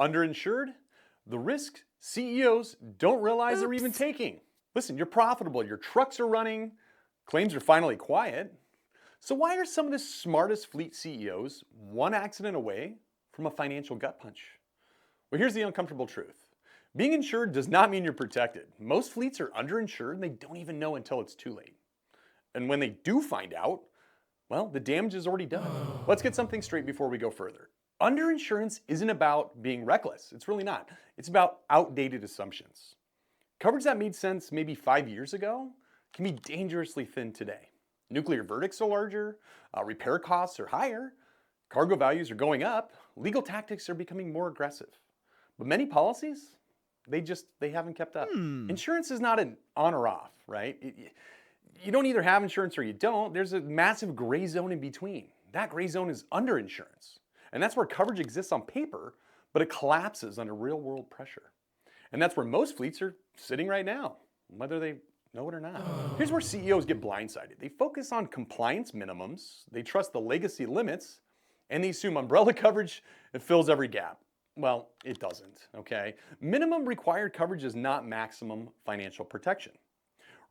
Underinsured, the risks CEOs don't realize they're even taking. Listen, you're profitable, your trucks are running, claims are finally quiet. So why are some of the smartest fleet CEOs one accident away from a financial gut punch? Well, here's the uncomfortable truth. Being insured does not mean you're protected. Most fleets are underinsured and they don't even know until it's too late. And when they do find out, well, the damage is already done. Let's get something straight before we go further. Underinsurance isn't about being reckless. It's really not. It's about outdated assumptions. Coverage that made sense maybe 5 years ago can be dangerously thin today. Nuclear verdicts are larger, repair costs are higher, cargo values are going up, legal tactics are becoming more aggressive. But many policies, they haven't kept up. Insurance is not an on or off, right? You don't either have insurance or you don't. There's a massive gray zone in between. That gray zone is underinsurance. And that's where coverage exists on paper, but it collapses under real world pressure. And that's where most fleets are sitting right now, whether they know it or not. Here's where CEOs get blindsided. They focus on compliance minimums, they trust the legacy limits, and they assume umbrella coverage fills every gap. Well, it doesn't, okay? Minimum required coverage is not maximum financial protection.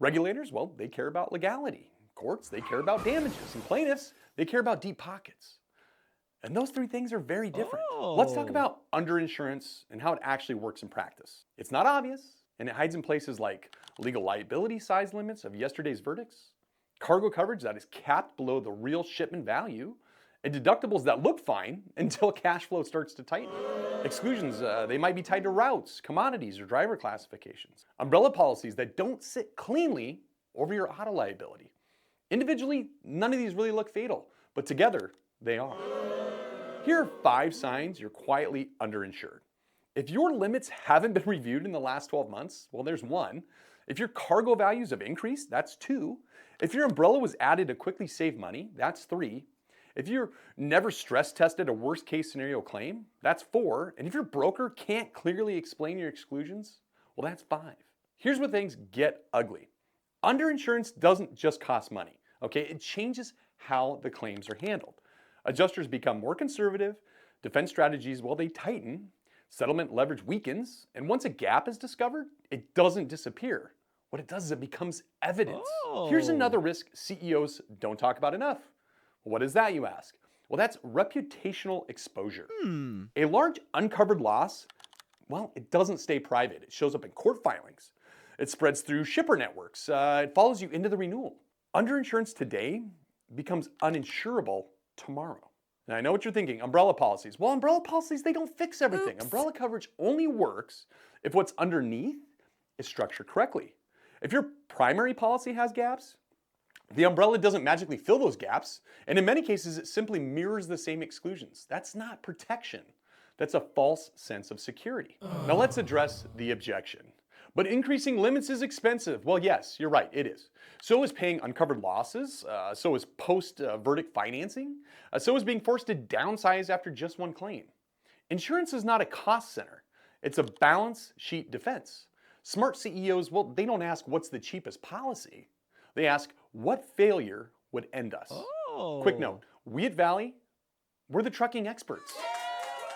Regulators, well, they care about legality. Courts, they care about damages. And plaintiffs, they care about deep pockets. And those three things are very different. Let's talk about underinsurance and how it actually works in practice. It's not obvious, and it hides in places like legal liability size limits of yesterday's verdicts, cargo coverage that is capped below the real shipment value, and deductibles that look fine until cash flow starts to tighten. Exclusions, they might be tied to routes, commodities, or driver classifications. Umbrella policies that don't sit cleanly over your auto liability. Individually, none of these really look fatal, but together, they are. Here are 5 signs you're quietly underinsured. If your limits haven't been reviewed in the last 12 months, well, there's 1. If your cargo values have increased, that's 2. If your umbrella was added to quickly save money, that's 3. If you're never stress tested a worst case scenario claim, that's 4. And if your broker can't clearly explain your exclusions, well, that's 5. Here's where things get ugly. Underinsurance doesn't just cost money, okay? It changes how the claims are handled. Adjusters become more conservative, defense strategies, well, they tighten, settlement leverage weakens, and once a gap is discovered, it doesn't disappear. What it does is it becomes evidence. Here's another risk CEOs don't talk about enough. What is that, you ask? Well, that's reputational exposure. A large uncovered loss, well, it doesn't stay private. It shows up in court filings. It spreads through shipper networks. It follows you into the renewal. Underinsurance today becomes uninsurable tomorrow. Now, I know what you're thinking, umbrella policies. Well, umbrella policies, they don't fix everything. Umbrella coverage only works if what's underneath is structured correctly. If your primary policy has gaps, the umbrella doesn't magically fill those gaps, and in many cases, it simply mirrors the same exclusions. That's not protection. That's a false sense of security. Now let's address the objection. But increasing limits is expensive. Well, yes, you're right, it is. So is paying uncovered losses, so is post-verdict financing, so is being forced to downsize after just one claim. Insurance is not a cost center. It's a balance sheet defense. Smart CEOs, well, they don't ask what's the cheapest policy. They ask what failure would end us. Quick note, we at Valley, we're the trucking experts.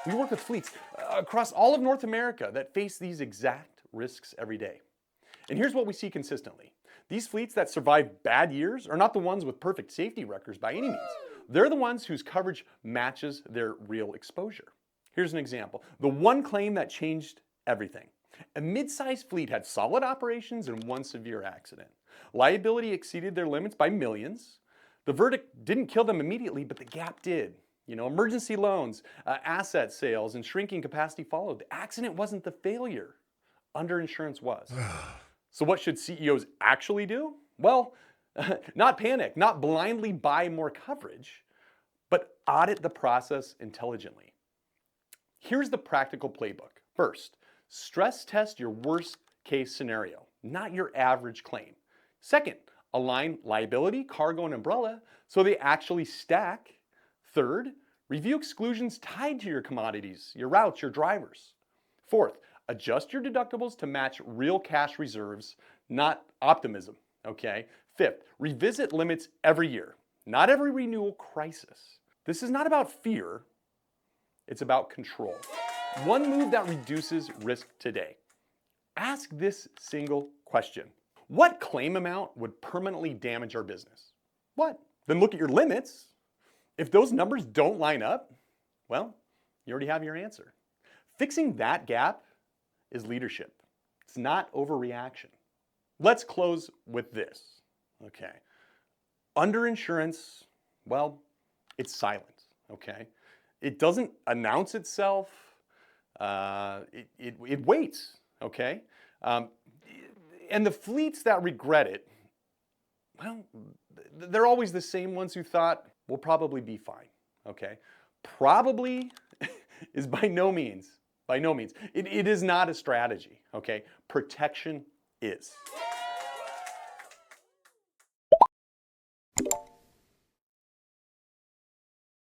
We work with fleets across all of North America that face these exact risks every day. And here's what we see consistently. These fleets that survive bad years are not the ones with perfect safety records by any means. They're the ones whose coverage matches their real exposure. Here's an example. The one claim that changed everything. A mid-sized fleet had solid operations and one severe accident. Liability exceeded their limits by millions. The verdict didn't kill them immediately, but the gap did. You know, emergency loans, asset sales, and shrinking capacity followed. The accident wasn't the failure. Underinsurance was. So what should CEOs actually do? Well, not panic, not blindly buy more coverage, but audit the process intelligently. Here's the practical playbook. First, stress test your worst case scenario, not your average claim. Second, align liability, cargo, and umbrella so they actually stack. Third, review exclusions tied to your commodities, your routes, your drivers. Fourth, adjust your deductibles to match real cash reserves, not optimism, okay? Fifth, revisit limits every year, not every renewal crisis. This is not about fear, it's about control. One move that reduces risk today. Ask this single question. What claim amount would permanently damage our business? What? Then look at your limits. If those numbers don't line up, well, you already have your answer. Fixing that gap is leadership. It's not overreaction. Let's close with this, okay? Underinsurance, well, it's silent, okay? It doesn't announce itself. It waits, okay? And the fleets that regret it, well, they're always the same ones who thought, we'll probably be fine, okay? Probably is by no means. It is not a strategy, okay? Protection is.